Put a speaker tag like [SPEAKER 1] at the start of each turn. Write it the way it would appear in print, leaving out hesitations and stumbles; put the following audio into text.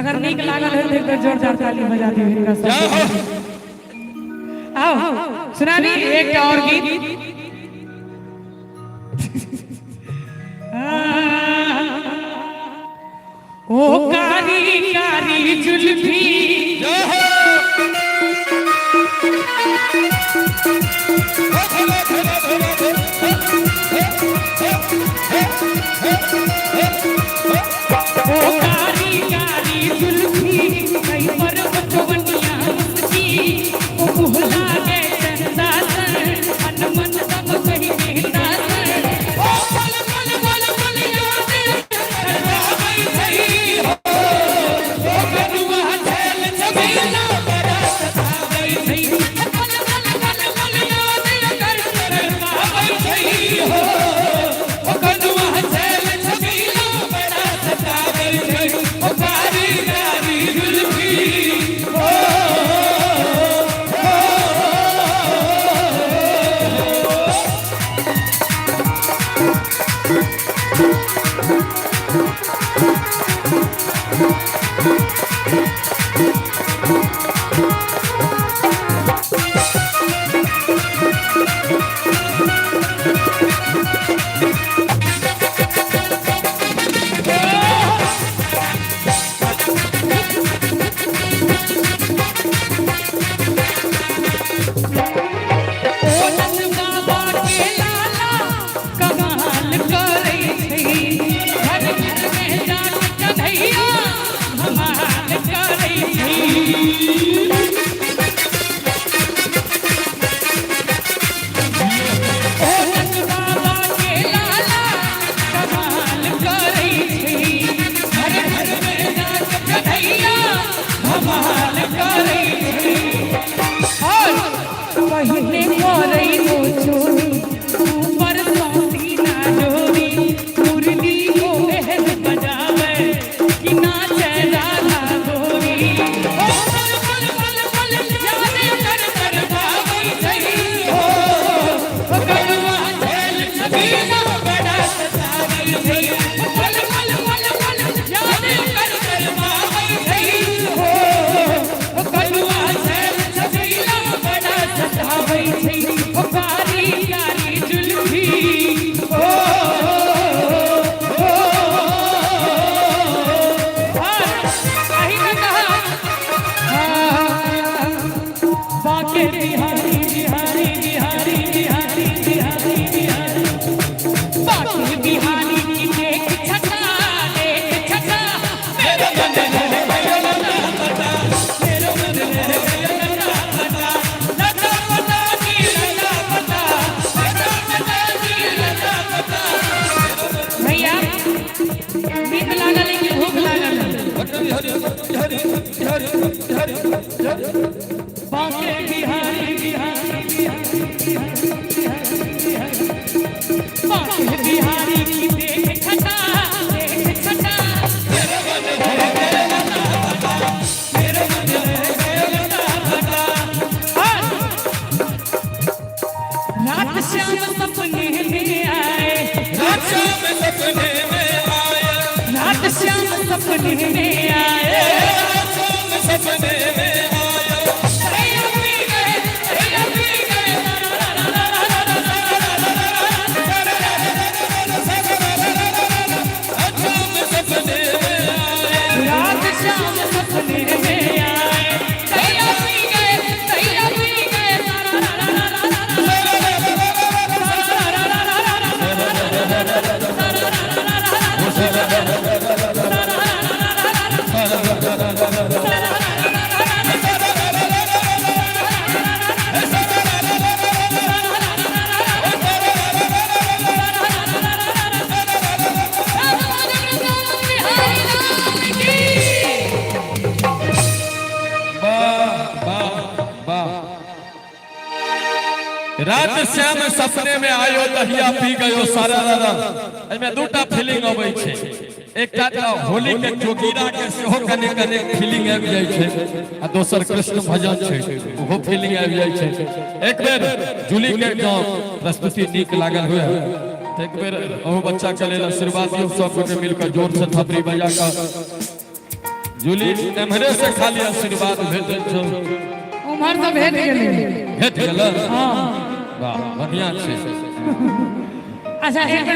[SPEAKER 1] अगर नीक लागल है तो जोरदार ताली बजा दी इनका सब। आओ सुना दी एक और गीत। ओ कारी कारी जुल्फी ओ कारी कारी जुल्फी कई पर बचवनिया मुस्की ओ मुहला के चंदा सर मन मन सब कही कहता सर ओ पल पल पल पल याद करवा गई सही हो ओ गनुआ झेल जमीना बड़ा सता गई सही पल पल पल पल याद करवा गई सही हो ओ गनुआ झेल जमीना बड़ा सता गई सही ओ कारी कारी जुल्फी
[SPEAKER 2] रात श्याम सपने में आयो दहिया पी गयो सारा रारा एमे दूटा फीलिंग आबै छै। एकटा होली के जोगीरा के सेहो कने कने फीलिंग आबि जाय छै आ दोसर कृष्ण भजन छै ओहो फीलिंग आबि जाय छै। एक बेर जूली के जो प्रस्तुति नीक लागल हुए एक बेर ओ बच्चा के लेल आशीर्वाद दियो सब गोटे मिलकर जोर से थपड़ी बजा के जूली एमहरे से खाली आशीर्वाद भेटै छौ
[SPEAKER 1] उम्हर से भेट गेलै
[SPEAKER 2] भेट गेल
[SPEAKER 1] हां
[SPEAKER 2] वाह बढ़िया छै
[SPEAKER 1] अच्छा एक